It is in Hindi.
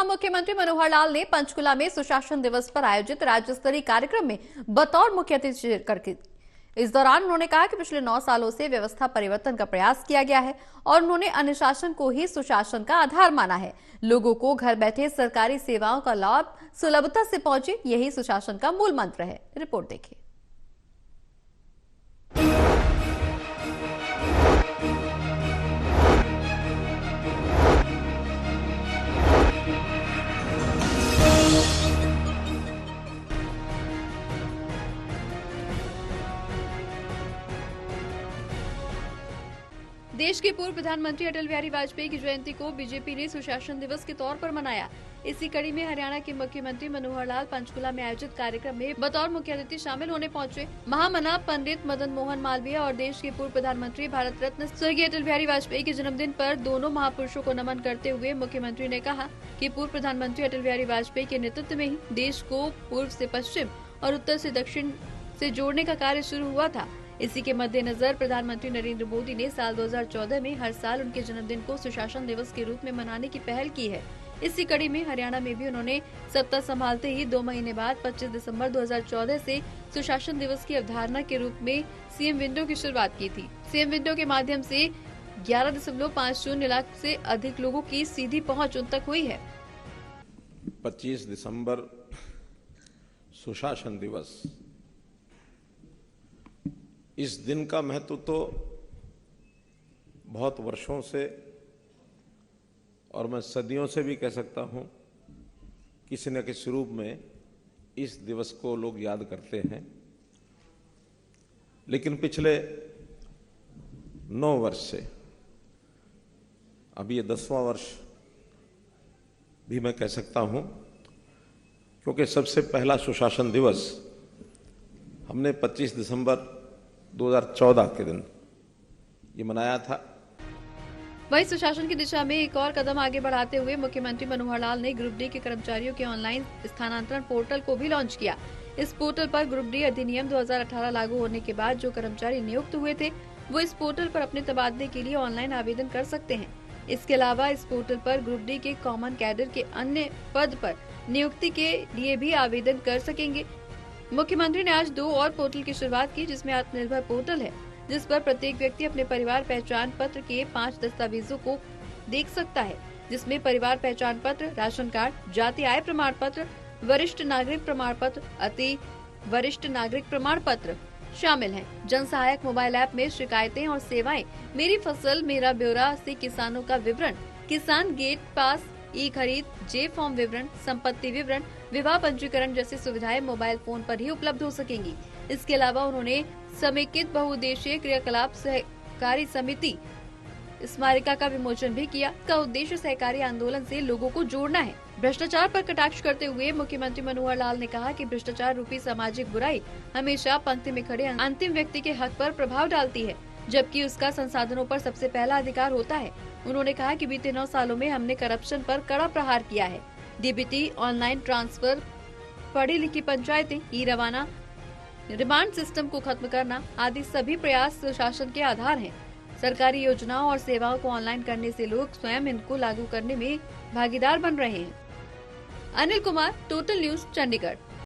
मुख्यमंत्री मनोहर लाल ने पंचकुला में सुशासन दिवस पर आयोजित राज्य स्तरीय कार्यक्रम में बतौर मुख्य अतिथि शिरकत की। इस दौरान उन्होंने कहा कि पिछले 9 सालों से व्यवस्था परिवर्तन का प्रयास किया गया है और उन्होंने अनुशासन को ही सुशासन का आधार माना है। लोगों को घर बैठे सरकारी सेवाओं का लाभ सुलभता से पहुंचे, यही सुशासन का मूल मंत्र है। रिपोर्ट देखिए। देश के पूर्व प्रधानमंत्री अटल बिहारी वाजपेयी की जयंती को बीजेपी ने सुशासन दिवस के तौर पर मनाया। इसी कड़ी में हरियाणा के मुख्यमंत्री मनोहर लाल पंचकुला में आयोजित कार्यक्रम में बतौर मुख्य अतिथि शामिल होने पहुंचे। महामना पंडित मदन मोहन मालवीय और देश के पूर्व प्रधानमंत्री भारत रत्न स्वर्गीय अटल बिहारी वाजपेयी के जन्मदिन पर दोनों महापुरुषों को नमन करते हुए मुख्यमंत्री ने कहा कि पूर्व प्रधानमंत्री अटल बिहारी वाजपेयी के नेतृत्व में ही देश को पूर्व से पश्चिम और उत्तर से दक्षिण से जोड़ने का कार्य शुरू हुआ था। इसी के मद्देनजर प्रधानमंत्री नरेंद्र मोदी ने साल 2014 में हर साल उनके जन्मदिन को सुशासन दिवस के रूप में मनाने की पहल की है। इसी कड़ी में हरियाणा में भी उन्होंने सत्ता संभालते ही 2 महीने बाद 25 दिसंबर 2014 से सुशासन दिवस की अवधारणा के रूप में सीएम विंडो की शुरुआत की थी। सीएम विंडो के माध्यम से 11.50 लाख से अधिक लोगों की सीधी पहुंच उन तक हुई है। 25 दिसंबर सुशासन दिवस, इस दिन का महत्व तो बहुत वर्षों से और मैं सदियों से भी कह सकता हूं, किसी न किसी रूप में इस दिवस को लोग याद करते हैं। लेकिन पिछले 9 वर्ष से, अभी ये 10वां वर्ष भी मैं कह सकता हूं, क्योंकि सबसे पहला सुशासन दिवस हमने 25 दिसंबर 2014 के दिन ये मनाया था। वहीं सुशासन की दिशा में एक और कदम आगे बढ़ाते हुए मुख्यमंत्री मनोहर लाल ने ग्रुप डी के कर्मचारियों के ऑनलाइन स्थानांतरण पोर्टल को भी लॉन्च किया। इस पोर्टल पर ग्रुप डी अधिनियम 2018 लागू होने के बाद जो कर्मचारी नियुक्त हुए थे वो इस पोर्टल पर अपने तबादले के लिए ऑनलाइन आवेदन कर सकते हैं। इसके अलावा इस पोर्टल पर ग्रुप डी के कॉमन कैडर के अन्य पद पर नियुक्ति के लिए भी आवेदन कर सकेंगे। मुख्यमंत्री ने आज 2 और पोर्टल की शुरुआत की, जिसमें आत्मनिर्भर पोर्टल है, जिस पर प्रत्येक व्यक्ति अपने परिवार पहचान पत्र के 5 दस्तावेजों को देख सकता है, जिसमें परिवार पहचान पत्र, राशन कार्ड, जाति आय प्रमाण पत्र, वरिष्ठ नागरिक प्रमाण पत्र, अति वरिष्ठ नागरिक प्रमाण पत्र शामिल हैं। जन सहायक मोबाइल ऐप में शिकायतें और सेवाएं, मेरी फसल मेरा ब्यौरा से किसानों का विवरण, किसान गेट पास, ई खरीद, जे फॉर्म विवरण, संपत्ति विवरण, विवाह पंजीकरण जैसी सुविधाएं मोबाइल फोन पर ही उपलब्ध हो सकेंगी। इसके अलावा उन्होंने समेकित बहुउद्देशीय क्रियाकलाप सहकारी समिति स्मारिका का विमोचन भी किया। इसका उद्देश्य सहकारी आंदोलन से लोगों को जोड़ना है। भ्रष्टाचार पर कटाक्ष करते हुए मुख्यमंत्री मनोहर लाल ने कहा कि भ्रष्टाचार रूपी सामाजिक बुराई हमेशा पंक्ति में खड़े अंतिम व्यक्ति के हक पर प्रभाव डालती है, जबकि उसका संसाधनों पर सबसे पहला अधिकार होता है। उन्होंने कहा कि बीते 9 सालों में हमने करप्शन पर कड़ा प्रहार किया है। डीबीटी, ऑनलाइन ट्रांसफर, पढ़ी लिखी पंचायतें, ई रवाना, रिमांड सिस्टम को खत्म करना आदि सभी प्रयास सुशासन के आधार हैं। सरकारी योजनाओं और सेवाओं को ऑनलाइन करने से लोग स्वयं इनको लागू करने में भागीदार बन रहे हैं। Anil Kumar, total news, Chandigarh.